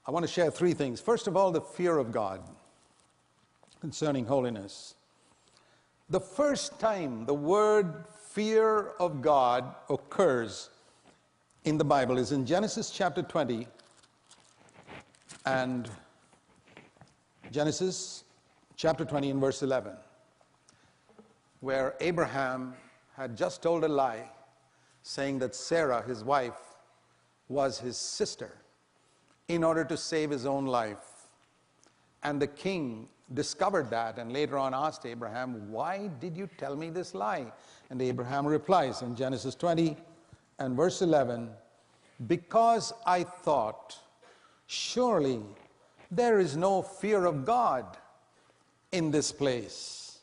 I want to share three things. First of all, the fear of God concerning holiness. The first time the word fear of God occurs in the Bible is in Genesis chapter 20 and Genesis chapter 20 and verse 11, where Abraham had just told a lie, saying that Sarah, his wife, was his sister, in order to save his own life. And the king discovered that and later on asked Abraham, "Why did you tell me this lie?" And Abraham replies in Genesis 20 and verse 11, "Because I thought, surely there is no fear of God in this place,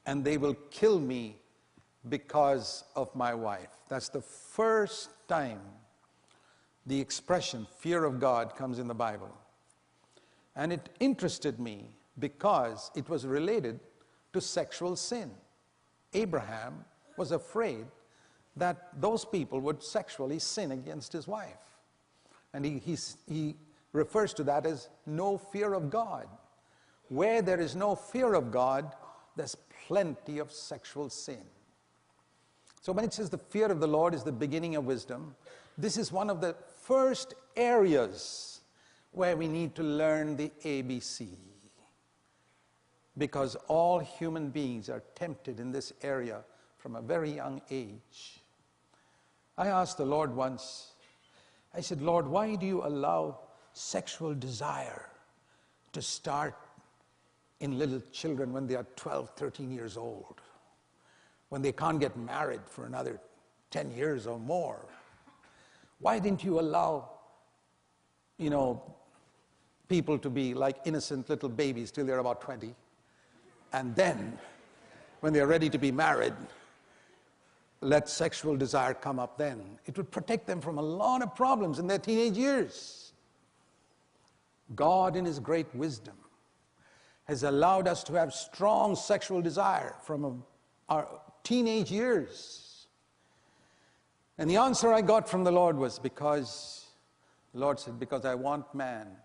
and they will kill me because of my wife." That's the first time the expression fear of God comes in the Bible. And it interested me because it was related to sexual sin. Abraham was afraid that those people would sexually sin against his wife. And he refers to that as no fear of God. Where there is no fear of God, there's plenty of sexual sin. So when it says the fear of the Lord is the beginning of wisdom, this is one of the first areas where we need to learn the ABC. Because all human beings are tempted in this area from a very young age. I asked the Lord once, I said, "Lord, why do you allow sexual desire to start in little children when they are 12, 13 years old, when they can't get married for another 10 years or more? Why didn't you allow, people to be like innocent little babies till they're about 20? And then, when they're ready to be married, let sexual desire come up then. It would protect them from a lot of problems in their teenage years." God, in his great wisdom, has allowed us to have strong sexual desire from our teenage years. And the answer I got from the Lord was the Lord said, "Because I want man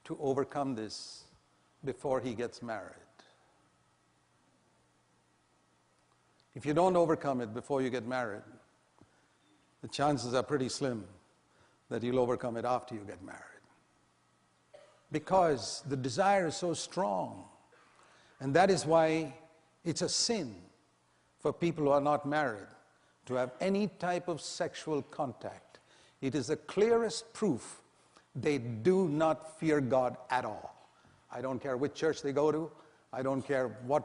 to overcome this before he gets married." If you don't overcome it before you get married, the chances are pretty slim that you'll overcome it after you get married. Because the desire is so strong. And that is why it's a sin for people who are not married to have any type of sexual contact. It is the clearest proof they do not fear God at all. I don't care which church they go to. I don't care what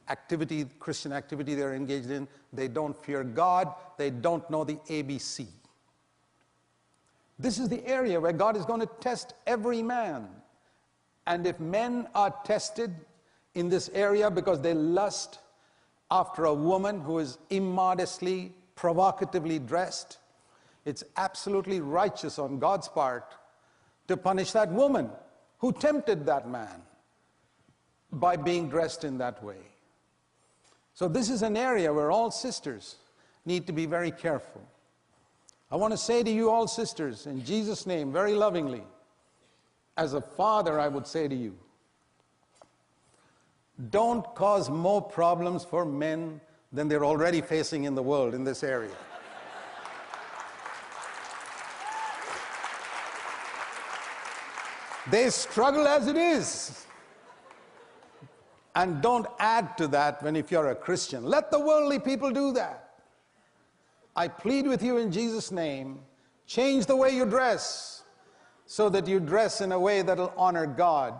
activity, Christian activity they're engaged in. They don't fear God. They don't know the ABC. This is the area where God is going to test every man. And if men are tested in this area because they lust after a woman who is immodestly, provocatively dressed, it's absolutely righteous on God's part to punish that woman who tempted that man by being dressed in that way. So this is an area where all sisters need to be very careful. I want to say to you all sisters, in Jesus' name, very lovingly, as a father, I would say to you, don't cause more problems for men than they're already facing in the world in this area. They struggle as it is. And don't add to that if you're a Christian. Let the worldly people do that. I plead with you in Jesus' name, change the way you dress so that you dress in a way that'll honor God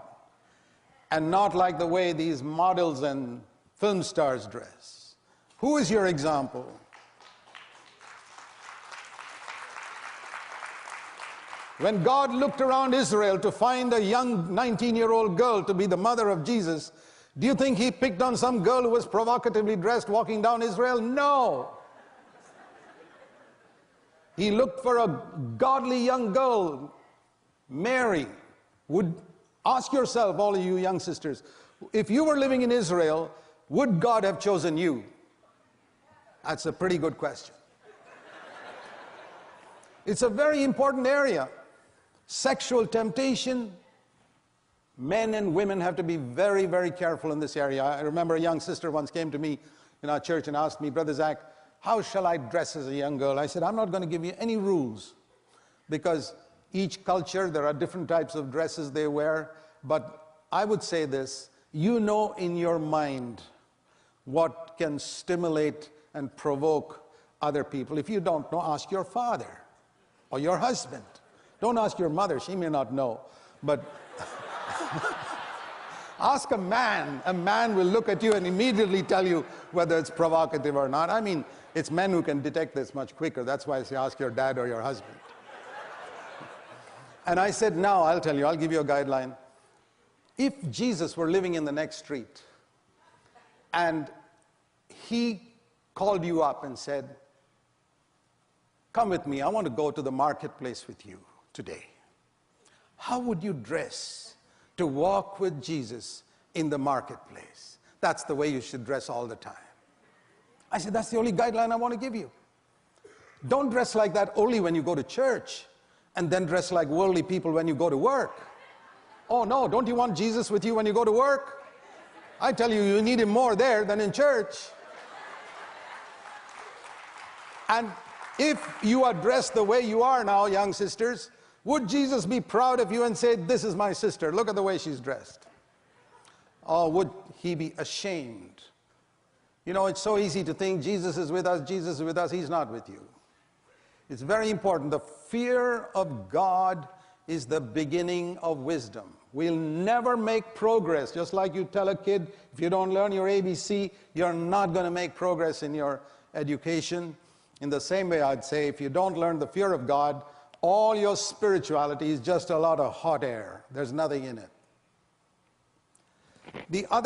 and not like the way these models and film stars dress. Who is your example? When God looked around Israel to find a young 19-year-old girl to be the mother of Jesus, do you think he picked on some girl who was provocatively dressed walking down Israel? No. He looked for a godly young girl, Mary. Ask yourself, all of you young sisters, if you were living in Israel, would God have chosen you? That's a pretty good question. It's a very important area. Sexual temptation, men and women have to be very, very careful in this area. I remember a young sister once came to me in our church and asked me, Brother Zach, how shall I dress as a young girl? I said, I'm not going to give you any rules, because each culture, there are different types of dresses they wear. But I would say this, you know in your mind what can stimulate and provoke other people. If you don't know, ask your father or your husband. Don't ask your mother, she may not know. But ask a man. A man will look at you and immediately tell you whether it's provocative or not. I mean, it's men who can detect this much quicker. That's why I say ask your dad or your husband. And I said, now I'll tell you, I'll give you a guideline. If Jesus were living in the next street and he called you up and said, come with me, I want to go to the marketplace with you today. How would you dress to walk with Jesus in the marketplace? That's the way you should dress all the time. I said, that's the only guideline I want to give you. Don't dress like that only when you go to church and then dress like worldly people when you go to work. Oh no, don't you want Jesus with you when you go to work? I tell you, you need him more there than in church. And if you are dressed the way you are now, young sisters, would Jesus be proud of you and say, this is my sister, look at the way she's dressed? Or would he be ashamed? You know, it's so easy to think Jesus is with us, Jesus is with us. He's not with you. It's very important. The fear of God is the beginning of wisdom. We'll never make progress. Just like you tell a kid, if you don't learn your ABC, you're not going to make progress in your education. In the same way, I'd say, if you don't learn the fear of God, all your spirituality is just a lot of hot air. There's nothing in it. The other